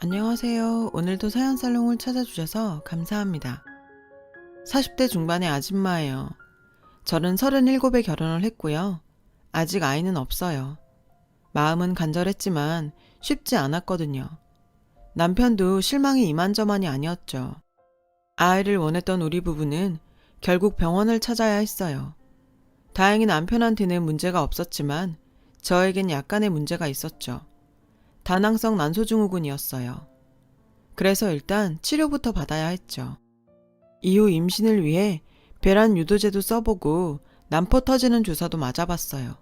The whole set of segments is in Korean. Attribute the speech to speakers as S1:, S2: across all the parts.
S1: 안녕하세요. 오늘도 사연살롱을 찾아주셔서 감사합니다. 40대 중반의 아줌마예요. 저는 37에 결혼을 했고요. 아직 아이는 없어요. 마음은 간절했지만 쉽지 않았거든요. 남편도 실망이 이만저만이 아니었죠. 아이를 원했던 우리 부부는 결국 병원을 찾아야 했어요. 다행히 남편한테는 문제가 없었지만 저에겐 약간의 문제가 있었죠. 다낭성 난소증후군이었어요. 그래서 일단 치료부터 받아야 했죠. 이후 임신을 위해 배란 유도제도 써보고 난포 터지는 주사도 맞아봤어요.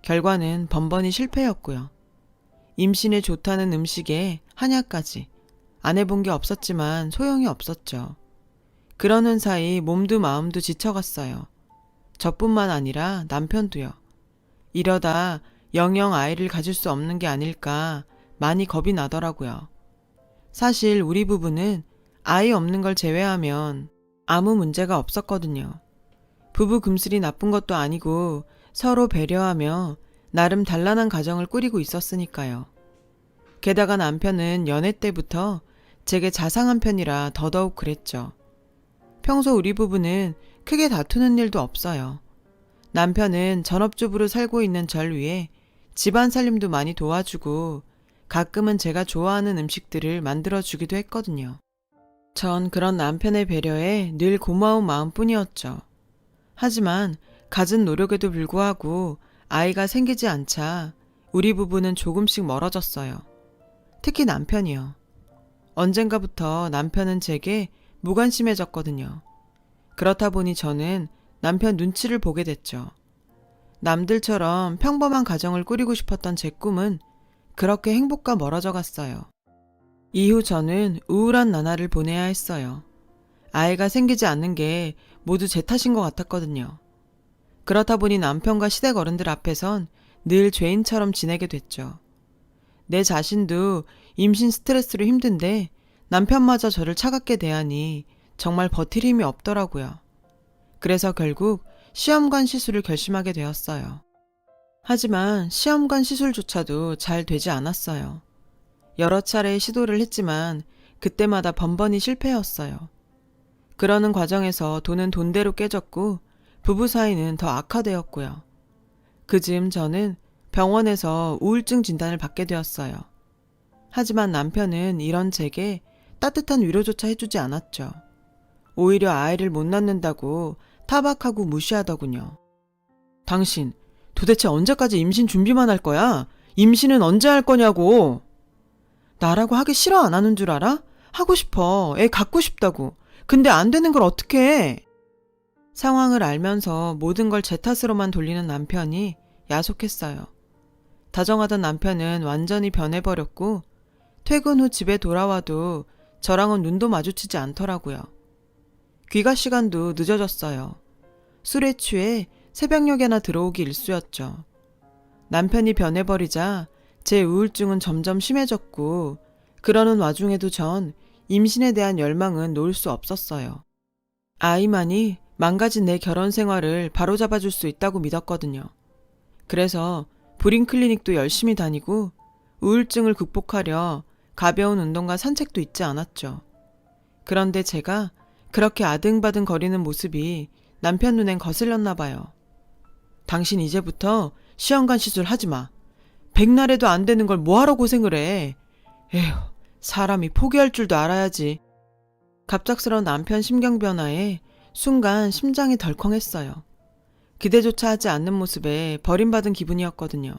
S1: 결과는 번번이 실패였고요. 임신에 좋다는 음식에 한약까지 안 해본 게 없었지만 소용이 없었죠. 그러는 사이 몸도 마음도 지쳐갔어요. 저뿐만 아니라 남편도요. 이러다 영영 아이를 가질 수 없는 게 아닐까 많이 겁이 나더라고요. 사실 우리 부부는 아이 없는 걸 제외하면 아무 문제가 없었거든요. 부부 금슬이 나쁜 것도 아니고 서로 배려하며 나름 단란한 가정을 꾸리고 있었으니까요. 게다가 남편은 연애 때부터 제게 자상한 편이라 더더욱 그랬죠. 평소 우리 부부는 크게 다투는 일도 없어요. 남편은 전업주부로 살고 있는 절 위해 집안 살림도 많이 도와주고 가끔은 제가 좋아하는 음식들을 만들어주기도 했거든요. 전 그런 남편의 배려에 늘 고마운 마음뿐이었죠. 하지만 갖은 노력에도 불구하고 아이가 생기지 않자 우리 부부는 조금씩 멀어졌어요. 특히 남편이요. 언젠가부터 남편은 제게 무관심해졌거든요. 그렇다 보니 저는 남편 눈치를 보게 됐죠. 남들처럼 평범한 가정을 꾸리고 싶었던 제 꿈은 그렇게 행복과 멀어져 갔어요. 이후 저는 우울한 나날을 보내야 했어요. 아이가 생기지 않는 게 모두 제 탓인 것 같았거든요. 그렇다 보니 남편과 시댁 어른들 앞에선 늘 죄인처럼 지내게 됐죠. 내 자신도 임신 스트레스로 힘든데 남편마저 저를 차갑게 대하니 정말 버틸 힘이 없더라고요. 그래서 결국 시험관 시술을 결심하게 되었어요. 하지만 시험관 시술조차도 잘 되지 않았어요. 여러 차례 시도를 했지만 그때마다 번번이 실패였어요. 그러는 과정에서 돈은 돈대로 깨졌고 부부 사이는 더 악화되었고요. 그즈음 저는 병원에서 우울증 진단을 받게 되었어요. 하지만 남편은 이런 제게 따뜻한 위로조차 해주지 않았죠. 오히려 아이를 못 낳는다고 타박하고 무시하더군요. 당신 도대체 언제까지 임신 준비만 할 거야? 임신은 언제 할 거냐고. 나라고 하기 싫어 안 하는 줄 알아? 하고 싶어. 애 갖고 싶다고. 근데 안 되는 걸 어떻게 해? 상황을 알면서 모든 걸 제 탓으로만 돌리는 남편이 야속했어요. 다정하던 남편은 완전히 변해버렸고 퇴근 후 집에 돌아와도 저랑은 눈도 마주치지 않더라고요. 귀가 시간도 늦어졌어요. 술에 취해 새벽녘에나 들어오기 일쑤였죠. 남편이 변해버리자 제 우울증은 점점 심해졌고 그러는 와중에도 전 임신에 대한 열망은 놓을 수 없었어요. 아이만이 망가진 내 결혼 생활을 바로잡아줄 수 있다고 믿었거든요. 그래서 불임 클리닉도 열심히 다니고 우울증을 극복하려 가벼운 운동과 산책도 잊지 않았죠. 그런데 제가 그렇게 아등바등 거리는 모습이 남편 눈엔 거슬렸나 봐요. 당신 이제부터 시험관 시술 하지 마. 백날에도 안 되는 걸 뭐하러 고생을 해. 에휴, 사람이 포기할 줄도 알아야지. 갑작스러운 남편 심경 변화에 순간 심장이 덜컹했어요. 기대조차 하지 않는 모습에 버림받은 기분이었거든요.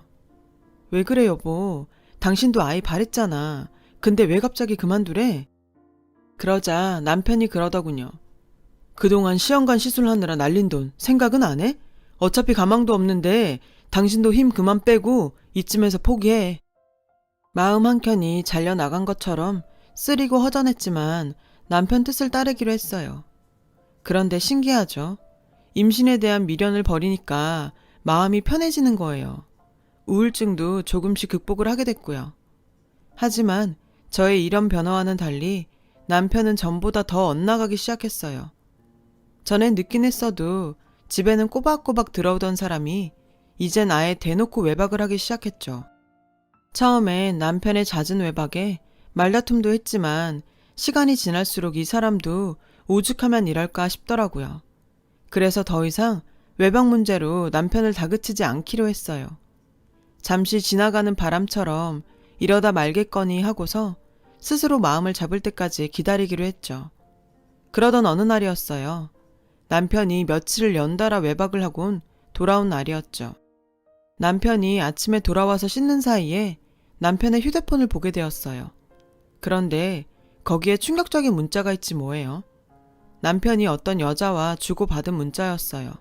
S1: 왜 그래 여보. 당신도 아이 바랬잖아. 근데 왜 갑자기 그만두래? 그러자 남편이 그러더군요. 그동안 시험관 시술하느라 날린 돈 생각은 안 해? 어차피 가망도 없는데 당신도 힘 그만 빼고 이쯤에서 포기해. 마음 한켠이 잘려나간 것처럼 쓰리고 허전했지만 남편 뜻을 따르기로 했어요. 그런데 신기하죠. 임신에 대한 미련을 버리니까 마음이 편해지는 거예요. 우울증도 조금씩 극복을 하게 됐고요. 하지만 저의 이런 변화와는 달리 남편은 전보다 더 엇나가기 시작했어요. 전엔 늦긴 했어도 집에는 꼬박꼬박 들어오던 사람이 이젠 아예 대놓고 외박을 하기 시작했죠. 처음엔 남편의 잦은 외박에 말다툼도 했지만 시간이 지날수록 이 사람도 오죽하면 이럴까 싶더라고요. 그래서 더 이상 외박 문제로 남편을 다그치지 않기로 했어요. 잠시 지나가는 바람처럼 이러다 말겠거니 하고서 스스로 마음을 잡을 때까지 기다리기로 했죠. 그러던 어느 날이었어요. 남편이 며칠을 연달아 외박을 하곤 돌아온 날이었죠. 남편이 아침에 돌아와서 씻는 사이에 남편의 휴대폰을 보게 되었어요. 그런데 거기에 충격적인 문자가 있지 뭐예요. 남편이 어떤 여자와 주고받은 문자였어요.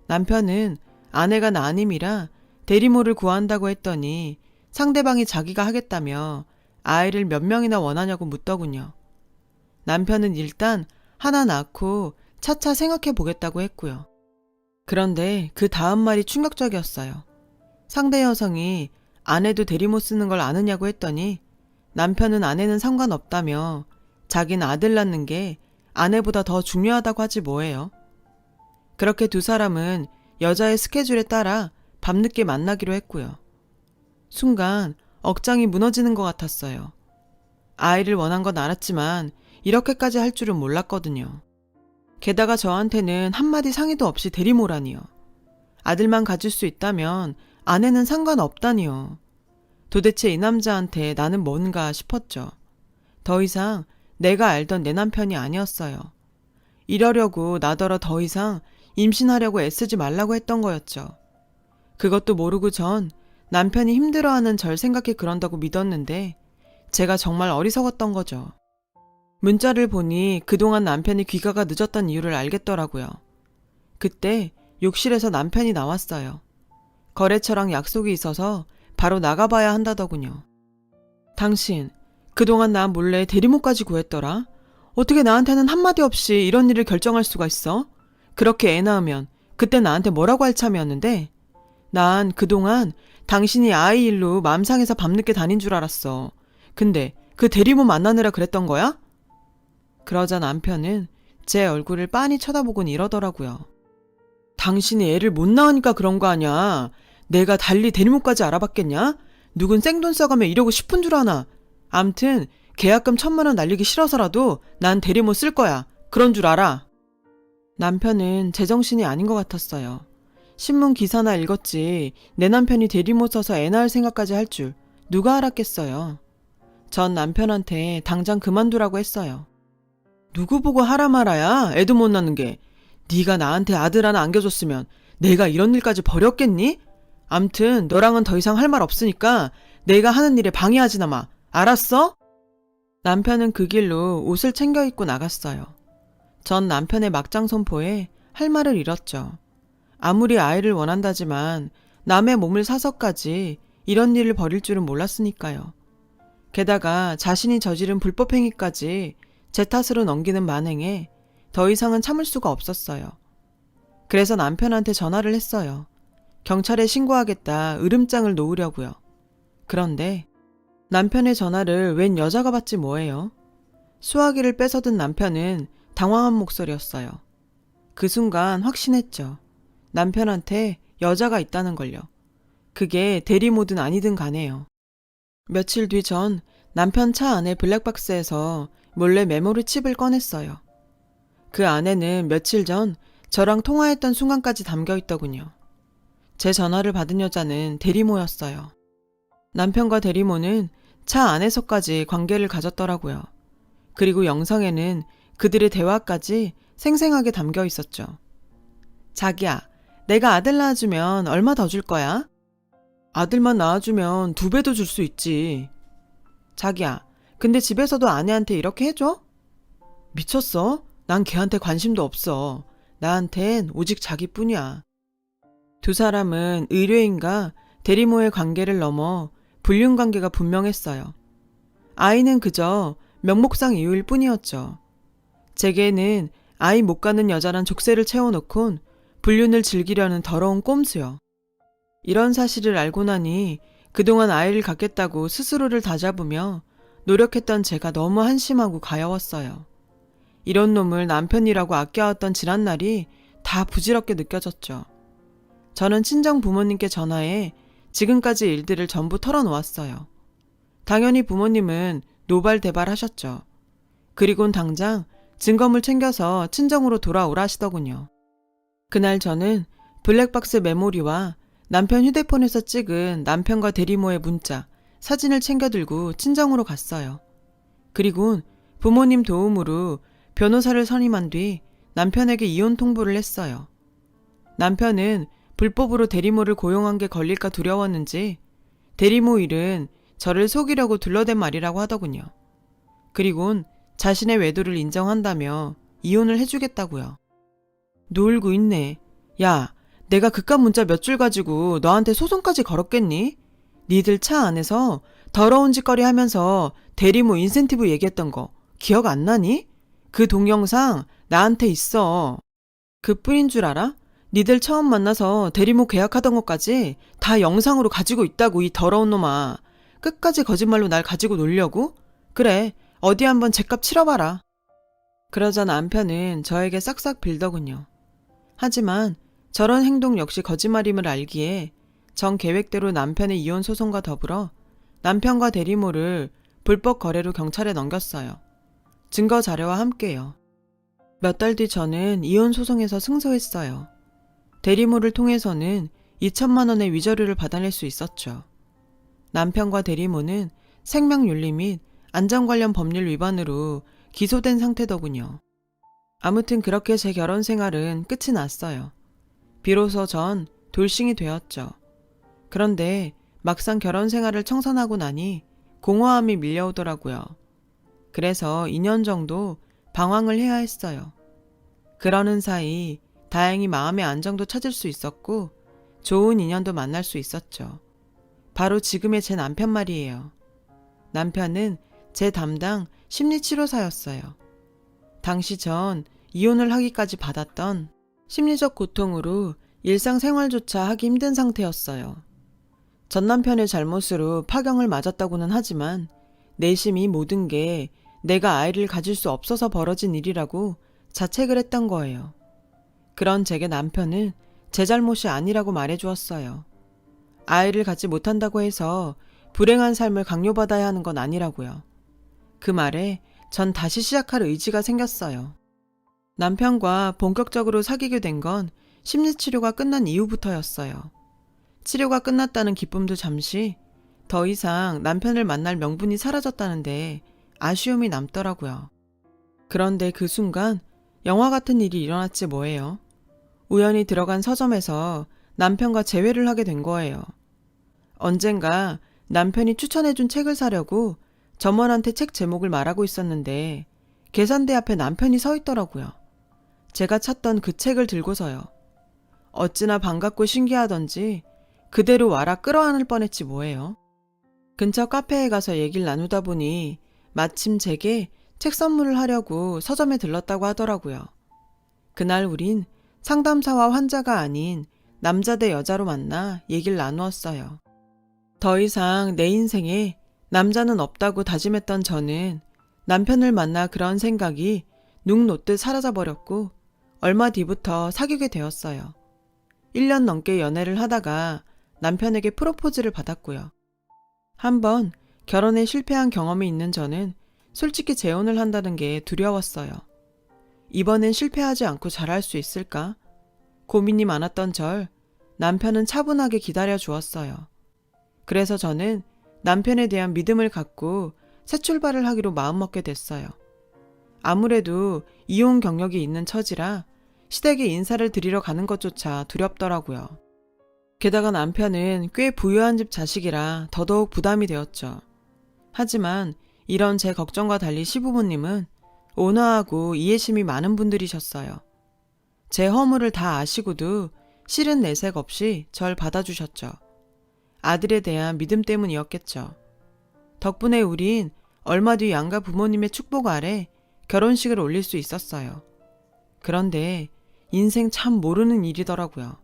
S1: 남편은 아내가 난임이라 대리모를 구한다고 했더니 상대방이 자기가 하겠다며 아이를 몇 명이나 원하냐고 묻더군요. 남편은 일단 하나 낳고 차차 생각해 보겠다고 했고요. 그런데 그 다음 말이 충격적이었어요. 상대 여성이 아내도 대리모 쓰는 걸 아느냐고 했더니 남편은 아내는 상관없다며 자기는 아들 낳는 게 아내보다 더 중요하다고 하지 뭐예요. 그렇게 두 사람은 여자의 스케줄에 따라 밤늦게 만나기로 했고요. 순간 억장이 무너지는 것 같았어요. 아이를 원한 건 알았지만 이렇게까지 할 줄은 몰랐거든요. 게다가 저한테는 한마디 상의도 없이 대리모라니요. 아들만 가질 수 있다면 아내는 상관없다니요. 도대체 이 남자한테 나는 뭔가 싶었죠. 더 이상 내가 알던 내 남편이 아니었어요. 이러려고 나더러 더 이상 임신하려고 애쓰지 말라고 했던 거였죠. 그것도 모르고 전 남편이 힘들어하는 절 생각해 그런다고 믿었는데 제가 정말 어리석었던 거죠. 문자를 보니 그동안 남편이 귀가가 늦었던 이유를 알겠더라고요. 그때 욕실에서 남편이 나왔어요. 거래처랑 약속이 있어서 바로 나가봐야 한다더군요. 당신, 그동안 나 몰래 대리모까지 구했더라? 어떻게 나한테는 한마디 없이 이런 일을 결정할 수가 있어? 그렇게 애 낳으면 그때 나한테 뭐라고 할 참이었는데? 난 그동안 당신이 아이 일로 맘 상해서 밤늦게 다닌 줄 알았어. 근데 그 대리모 만나느라 그랬던 거야? 그러자 남편은 제 얼굴을 빤히 쳐다보곤 이러더라고요. 당신이 애를 못 낳으니까 그런 거 아냐? 내가 달리 대리모까지 알아봤겠냐? 누군 생돈 써가며 이러고 싶은 줄 아나? 암튼 계약금 1,000만 원 날리기 싫어서라도 난 대리모 쓸 거야. 그런 줄 알아. 남편은 제정신이 아닌 것 같았어요. 신문 기사나 읽었지 내 남편이 대리모 써서 애 낳을 생각까지 할 줄 누가 알았겠어요. 전 남편한테 당장 그만두라고 했어요. 누구 보고 하라 말아야 애도 못 낳는 게. 네가 나한테 아들 하나 안겨줬으면 내가 이런 일까지 벌였겠니? 암튼 너랑은 더 이상 할 말 없으니까 내가 하는 일에 방해하지나 마. 알았어? 남편은 그 길로 옷을 챙겨 입고 나갔어요. 전 남편의 막장 선포에 할 말을 잃었죠. 아무리 아이를 원한다지만 남의 몸을 사서까지 이런 일을 벌일 줄은 몰랐으니까요. 게다가 자신이 저지른 불법행위까지 제 탓으로 넘기는 만행에 더 이상은 참을 수가 없었어요. 그래서 남편한테 전화를 했어요. 경찰에 신고하겠다 으름장을 놓으려고요. 그런데 남편의 전화를 웬 여자가 받지 뭐예요. 수화기를 뺏어든 남편은 당황한 목소리였어요. 그 순간 확신했죠. 남편한테 여자가 있다는 걸요. 그게 대리모든 아니든 간에요. 며칠 뒤 전 남편 차 안에 블랙박스에서 몰래 메모리 칩을 꺼냈어요. 그 안에는 며칠 전 저랑 통화했던 순간까지 담겨 있더군요. 제 전화를 받은 여자는 대리모였어요. 남편과 대리모는 차 안에서까지 관계를 가졌더라고요. 그리고 영상에는 그들의 대화까지 생생하게 담겨 있었죠. 자기야, 내가 아들 낳아주면 얼마 더 줄 거야? 아들만 낳아주면 2배도 줄 수 있지. 자기야, 근데 집에서도 아내한테 이렇게 해줘? 미쳤어? 난 걔한테 관심도 없어. 나한텐 오직 자기뿐이야. 두 사람은 의뢰인과 대리모의 관계를 넘어 불륜관계가 분명했어요. 아이는 그저 명목상 이유일 뿐이었죠. 제게는 아이 못 가는 여자란 족쇄를 채워놓곤 불륜을 즐기려는 더러운 꼼수요. 이런 사실을 알고 나니 그동안 아이를 갖겠다고 스스로를 다잡으며 노력했던 제가 너무 한심하고 가여웠어요. 이런 놈을 남편이라고 아껴왔던 지난 날이 다 부질없게 느껴졌죠. 저는 친정 부모님께 전화해 지금까지 일들을 전부 털어놓았어요. 당연히 부모님은 노발대발 하셨죠. 그리곤 당장 증거물 챙겨서 친정으로 돌아오라 하시더군요. 그날 저는 블랙박스 메모리와 남편 휴대폰에서 찍은 남편과 대리모의 문자, 사진을 챙겨 들고 친정으로 갔어요. 그리곤 부모님 도움으로 변호사를 선임한 뒤 남편에게 이혼 통보를 했어요. 남편은 불법으로 대리모를 고용한 게 걸릴까 두려웠는지 대리모 일은 저를 속이려고 둘러댄 말이라고 하더군요. 그리곤 자신의 외도를 인정한다며 이혼을 해주겠다고요. 놀고 있네. 야, 내가 그깟 문자 몇 줄 가지고 너한테 소송까지 걸었겠니? 니들 차 안에서 더러운 짓거리 하면서 대리모 인센티브 얘기했던 거 기억 안 나니? 그 동영상 나한테 있어. 그뿐인 줄 알아? 니들 처음 만나서 대리모 계약하던 것까지 다 영상으로 가지고 있다고, 이 더러운 놈아. 끝까지 거짓말로 날 가지고 놀려고? 그래, 어디 한번 죗값 치러봐라. 그러자 남편은 저에게 싹싹 빌더군요. 하지만 저런 행동 역시 거짓말임을 알기에 전 계획대로 남편의 이혼 소송과 더불어 남편과 대리모를 불법 거래로 경찰에 넘겼어요. 증거 자료와 함께요. 몇 달 뒤 저는 이혼 소송에서 승소했어요. 대리모를 통해서는 2천만 원의 위자료를 받아낼 수 있었죠. 남편과 대리모는 생명윤리 및 안전 관련 법률 위반으로 기소된 상태더군요. 아무튼 그렇게 제 결혼 생활은 끝이 났어요. 비로소 전 돌싱이 되었죠. 그런데 막상 결혼 생활을 청산하고 나니 공허함이 밀려오더라고요. 그래서 2년 정도 방황을 해야 했어요. 그러는 사이 다행히 마음의 안정도 찾을 수 있었고 좋은 인연도 만날 수 있었죠. 바로 지금의 제 남편 말이에요. 남편은 제 담당 심리치료사였어요. 당시 전 이혼을 하기까지 받았던 심리적 고통으로 일상생활조차 하기 힘든 상태였어요. 전 남편의 잘못으로 파경을 맞았다고는 하지만 내심이 모든 게 내가 아이를 가질 수 없어서 벌어진 일이라고 자책을 했던 거예요. 그런 제게 남편은 제 잘못이 아니라고 말해주었어요. 아이를 갖지 못한다고 해서 불행한 삶을 강요받아야 하는 건 아니라고요. 그 말에 전 다시 시작할 의지가 생겼어요. 남편과 본격적으로 사귀게 된 건 심리치료가 끝난 이후부터였어요. 치료가 끝났다는 기쁨도 잠시, 더 이상 남편을 만날 명분이 사라졌다는데 아쉬움이 남더라고요. 그런데 그 순간 영화 같은 일이 일어났지 뭐예요. 우연히 들어간 서점에서 남편과 재회를 하게 된 거예요. 언젠가 남편이 추천해준 책을 사려고 점원한테 책 제목을 말하고 있었는데 계산대 앞에 남편이 서 있더라고요. 제가 찾던 그 책을 들고서요. 어찌나 반갑고 신기하던지 그대로 와라 끌어안을 뻔했지 뭐예요. 근처 카페에 가서 얘기를 나누다 보니 마침 제게 책 선물을 하려고 서점에 들렀다고 하더라고요. 그날 우린 상담사와 환자가 아닌 남자 대 여자로 만나 얘기를 나누었어요. 더 이상 내 인생에 남자는 없다고 다짐했던 저는 남편을 만나 그런 생각이 눅 놓듯 사라져버렸고 얼마 뒤부터 사귀게 되었어요. 1년 넘게 연애를 하다가 남편에게 프로포즈를 받았고요. 한번 결혼에 실패한 경험이 있는 저는 솔직히 재혼을 한다는 게 두려웠어요. 이번엔 실패하지 않고 잘할 수 있을까? 고민이 많았던 절 남편은 차분하게 기다려 주었어요. 그래서 저는 남편에 대한 믿음을 갖고 새 출발을 하기로 마음먹게 됐어요. 아무래도 이혼 경력이 있는 처지라 시댁에 인사를 드리러 가는 것조차 두렵더라고요. 게다가 남편은 꽤 부유한 집 자식이라 더더욱 부담이 되었죠. 하지만 이런 제 걱정과 달리 시부모님은 온화하고 이해심이 많은 분들이셨어요. 제 허물을 다 아시고도 싫은 내색 없이 절 받아주셨죠. 아들에 대한 믿음 때문이었겠죠. 덕분에 우린 얼마 뒤 양가 부모님의 축복 아래 결혼식을 올릴 수 있었어요. 그런데 인생 참 모르는 일이더라고요.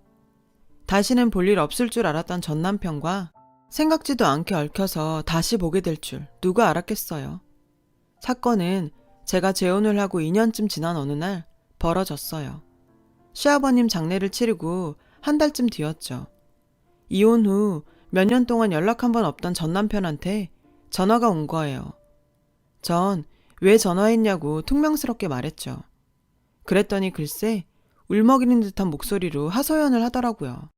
S1: 다시는 볼 일 없을 줄 알았던 전 남편과 생각지도 않게 얽혀서 다시 보게 될 줄 누가 알았겠어요. 사건은 제가 재혼을 하고 2년쯤 지난 어느 날 벌어졌어요. 시아버님 장례를 치르고 한 달쯤 뒤였죠. 이혼 후 몇 년 동안 연락 한 번 없던 전 남편한테 전화가 온 거예요. 전 왜 전화했냐고 퉁명스럽게 말했죠. 그랬더니 글쎄 울먹이는 듯한 목소리로 하소연을 하더라고요.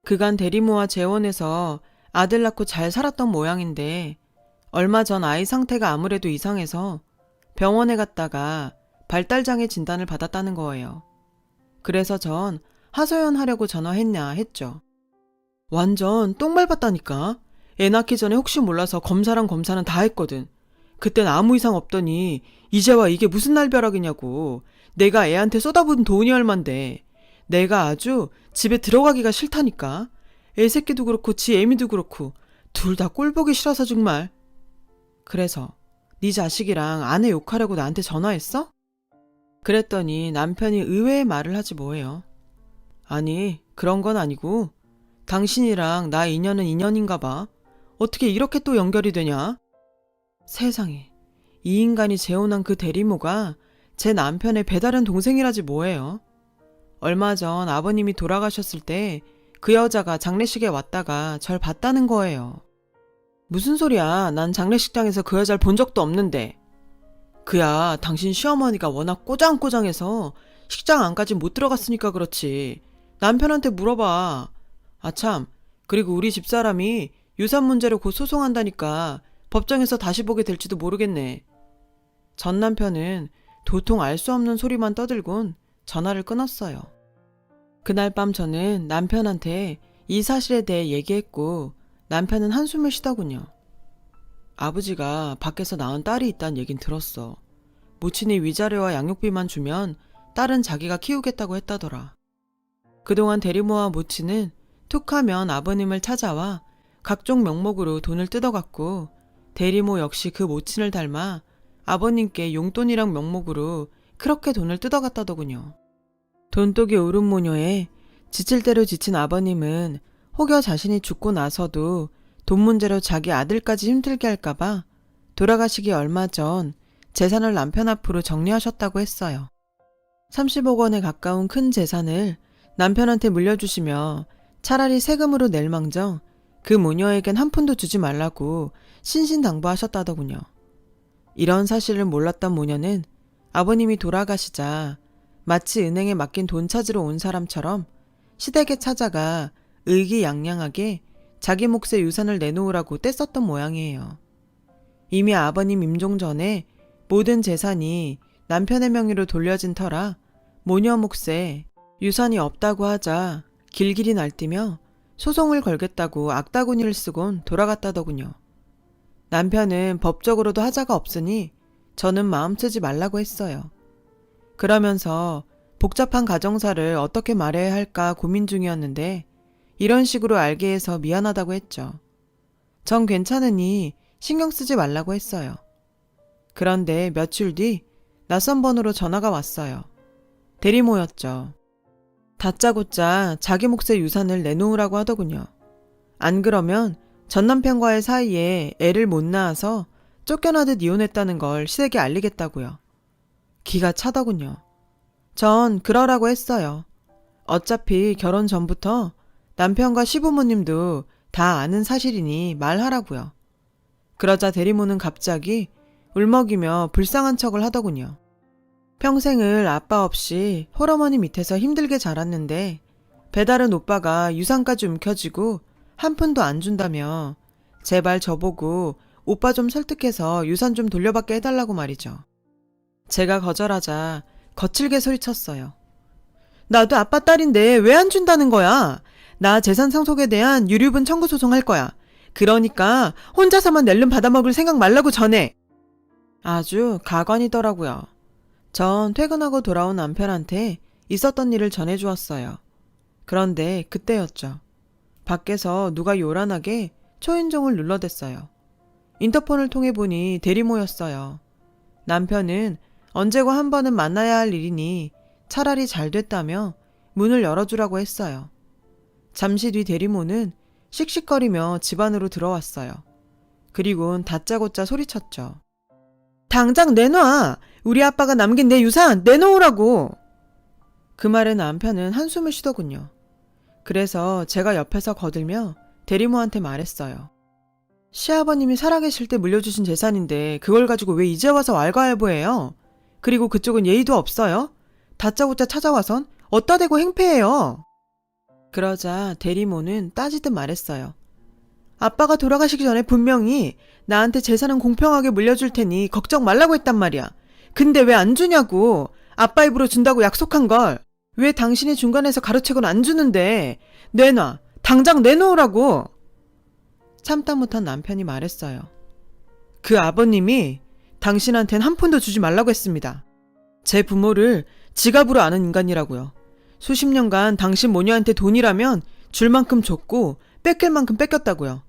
S1: 그간 대리모와 재혼해서 아들 낳고 잘 살았던 모양인데 얼마 전 아이 상태가 아무래도 이상해서 병원에 갔다가 발달장애 진단을 받았다는 거예요. 그래서 전 하소연하려고 전화했냐 했죠. 완전 똥 밟았다니까. 애 낳기 전에 혹시 몰라서 검사랑 검사는 다 했거든. 그땐 아무 이상 없더니 이제와 이게 무슨 날벼락이냐고. 내가 애한테 쏟아부은 돈이 얼만데. 내가 아주 집에 들어가기가 싫다니까. 애 새끼도 그렇고 지 애미도 그렇고 둘 다 꼴보기 싫어서 정말. 그래서 네 자식이랑 아내 욕하려고 나한테 전화했어? 그랬더니 남편이 의외의 말을 하지 뭐예요. 아니 그런 건 아니고 당신이랑 나 인연은 인연인가 봐. 어떻게 이렇게 또 연결이 되냐? 세상에, 이 인간이 재혼한 그 대리모가 제 남편의 배다른 동생이라지 뭐예요. 얼마 전 아버님이 돌아가셨을 때 그 여자가 장례식에 왔다가 절 봤다는 거예요. 무슨 소리야. 난 장례식장에서 그 여자를 본 적도 없는데. 그야 당신 시어머니가 워낙 꼬장꼬장해서 식장 안까지 못 들어갔으니까 그렇지. 남편한테 물어봐. 아참, 그리고 우리 집사람이 유산 문제로 곧 소송한다니까 법정에서 다시 보게 될지도 모르겠네. 전 남편은 도통 알 수 없는 소리만 떠들곤 전화를 끊었어요. 그날 밤 저는 남편한테 이 사실에 대해 얘기했고 남편은 한숨을 쉬더군요. 아버지가 밖에서 낳은 딸이 있다는 얘긴 들었어. 모친이 위자료와 양육비만 주면 딸은 자기가 키우겠다고 했다더라. 그동안 대리모와 모친은 툭하면 아버님을 찾아와 각종 명목으로 돈을 뜯어갔고 대리모 역시 그 모친을 닮아 아버님께 용돈이랑 명목으로 그렇게 돈을 뜯어갔다더군요. 돈독이 오른 모녀에 지칠 대로 지친 아버님은 혹여 자신이 죽고 나서도 돈 문제로 자기 아들까지 힘들게 할까봐 돌아가시기 얼마 전 재산을 남편 앞으로 정리하셨다고 했어요. 30억 원에 가까운 큰 재산을 남편한테 물려주시며 차라리 세금으로 낼 망정 그 모녀에겐 한 푼도 주지 말라고 신신당부하셨다더군요. 이런 사실을 몰랐던 모녀는 아버님이 돌아가시자 마치 은행에 맡긴 돈 찾으러 온 사람처럼 시댁에 찾아가 의기양양하게 자기 몫의 유산을 내놓으라고 떼썼던 모양이에요. 이미 아버님 임종 전에 모든 재산이 남편의 명의로 돌려진 터라 모녀 몫에 유산이 없다고 하자 길길이 날뛰며 소송을 걸겠다고 악다구니를 쓰곤 돌아갔다더군요. 남편은 법적으로도 하자가 없으니 저는 마음 쓰지 말라고 했어요. 그러면서 복잡한 가정사를 어떻게 말해야 할까 고민 중이었는데 이런 식으로 알게 해서 미안하다고 했죠. 전 괜찮으니 신경 쓰지 말라고 했어요. 그런데 며칠 뒤 낯선 번호로 전화가 왔어요. 대리모였죠. 다짜고짜 자기 몫의 유산을 내놓으라고 하더군요. 안 그러면 전 남편과의 사이에 애를 못 낳아서 쫓겨나듯 이혼했다는 걸 시댁에 알리겠다고요. 기가 차더군요. 전 그러라고 했어요. 어차피 결혼 전부터 남편과 시부모님도 다 아는 사실이니 말하라고요. 그러자 대리모는 갑자기 울먹이며 불쌍한 척을 하더군요. 평생을 아빠 없이 홀어머니 밑에서 힘들게 자랐는데 배다른 오빠가 유산까지 움켜쥐고 한 푼도 안 준다며 제발 저보고 오빠 좀 설득해서 유산 좀 돌려받게 해달라고 말이죠. 제가 거절하자 거칠게 소리쳤어요. 나도 아빠 딸인데 왜 안 준다는 거야? 나 재산 상속에 대한 유류분 청구 소송할 거야. 그러니까 혼자서만 낼름 받아먹을 생각 말라고 전해. 아주 가관이더라고요. 전 퇴근하고 돌아온 남편한테 있었던 일을 전해주었어요. 그런데 그때였죠. 밖에서 누가 요란하게 초인종을 눌러댔어요. 인터폰을 통해 보니 대리모였어요. 남편은 언제고 한 번은 만나야 할 일이니 차라리 잘 됐다며 문을 열어주라고 했어요. 잠시 뒤 대리모는 씩씩거리며 집 안으로 들어왔어요. 그리곤 다짜고짜 소리쳤죠. 당장 내놔! 우리 아빠가 남긴 내 유산 내놓으라고! 그 말에 남편은 한숨을 쉬더군요. 그래서 제가 옆에서 거들며 대리모한테 말했어요. 시아버님이 살아계실 때 물려주신 재산인데 그걸 가지고 왜 이제 와서 왈가왈부해요? 그리고 그쪽은 예의도 없어요? 다짜고짜 찾아와선 어따 대고 행패해요. 그러자 대리모는 따지듯 말했어요. 아빠가 돌아가시기 전에 분명히 나한테 재산은 공평하게 물려줄 테니 걱정 말라고 했단 말이야. 근데 왜 안 주냐고. 아빠 입으로 준다고 약속한 걸. 왜 당신이 중간에서 가로채고는 안 주는데. 내놔. 당장 내놓으라고. 참다 못한 남편이 말했어요. 그 아버님이 당신한텐 한 푼도 주지 말라고 했습니다. 제 부모를 지갑으로 아는 인간이라고요. 수십 년간 당신 모녀한테 돈이라면 줄 만큼 줬고 뺏길 만큼 뺏겼다고요.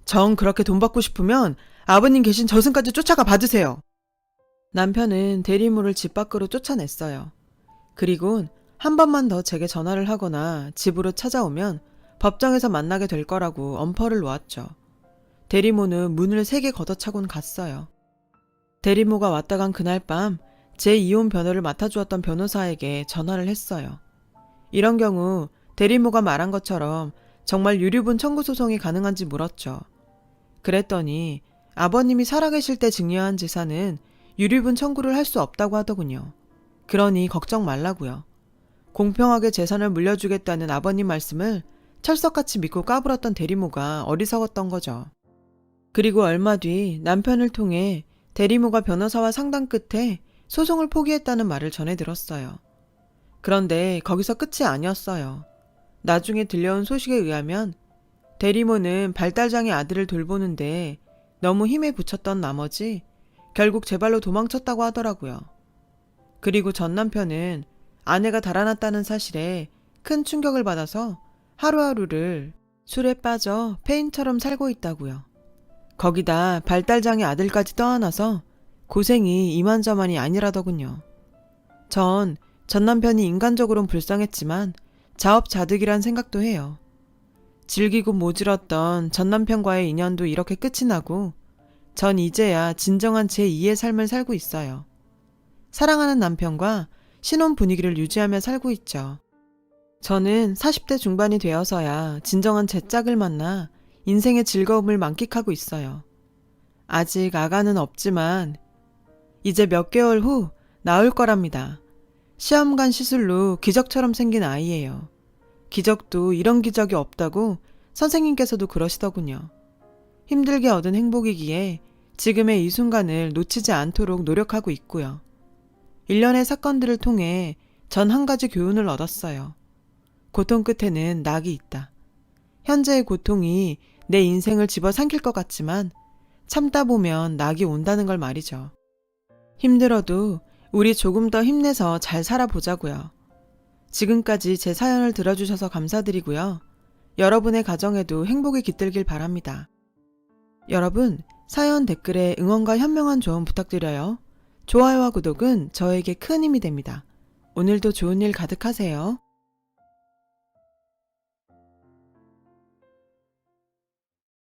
S1: 정 그렇게 돈 받고 싶으면 아버님 계신 저승까지 쫓아가 받으세요. 남편은 대리모를 집 밖으로 쫓아냈어요. 그리곤 한 번만 더 제게 전화를 하거나 집으로 찾아오면 법정에서 만나게 될 거라고 엄포를 놓았죠. 대리모는 문을 세게 걷어차곤 갔어요. 대리모가 왔다 간 그날 밤 제 이혼 변호를 맡아주었던 변호사에게 전화를 했어요. 이런 경우 대리모가 말한 것처럼 정말 유류분 청구 소송이 가능한지 물었죠. 그랬더니 아버님이 살아계실 때 증여한 재산은 유류분 청구를 할 수 없다고 하더군요. 그러니 걱정 말라고요. 공평하게 재산을 물려주겠다는 아버님 말씀을 철석같이 믿고 까불었던 대리모가 어리석었던 거죠. 그리고 얼마 뒤 남편을 통해 대리모가 변호사와 상담 끝에 소송을 포기했다는 말을 전해 들었어요. 그런데 거기서 끝이 아니었어요. 나중에 들려온 소식에 의하면 대리모는 발달장애 아들을 돌보는데 너무 힘에 부쳤던 나머지 결국 제 발로 도망쳤다고 하더라고요. 그리고 전 남편은 아내가 달아났다는 사실에 큰 충격을 받아서 하루하루를 술에 빠져 폐인처럼 살고 있다고요. 거기다 발달장애 아들까지 떠안아서 고생이 이만저만이 아니라더군요. 전 남편이 인간적으론 불쌍했지만 자업자득이란 생각도 해요. 질기고 모질었던 전 남편과의 인연도 이렇게 끝이 나고 전 이제야 진정한 제2의 삶을 살고 있어요. 사랑하는 남편과 신혼 분위기를 유지하며 살고 있죠. 저는 40대 중반이 되어서야 진정한 제 짝을 만나 인생의 즐거움을 만끽하고 있어요. 아직 아가는 없지만 이제 몇 개월 후 나올 거랍니다. 시험관 시술로 기적처럼 생긴 아이예요. 기적도 이런 기적이 없다고 선생님께서도 그러시더군요. 힘들게 얻은 행복이기에 지금의 이 순간을 놓치지 않도록 노력하고 있고요. 일련의 사건들을 통해 전 한 가지 교훈을 얻었어요. 고통 끝에는 낙이 있다. 현재의 고통이 내 인생을 집어삼킬 것 같지만 참다 보면 낙이 온다는 걸 말이죠. 힘들어도 우리 조금 더 힘내서 잘 살아보자고요. 지금까지 제 사연을 들어주셔서 감사드리고요. 여러분의 가정에도 행복이 깃들길 바랍니다. 여러분, 사연 댓글에 응원과 현명한 조언 부탁드려요. 좋아요와 구독은 저에게 큰 힘이 됩니다. 오늘도 좋은 일 가득하세요.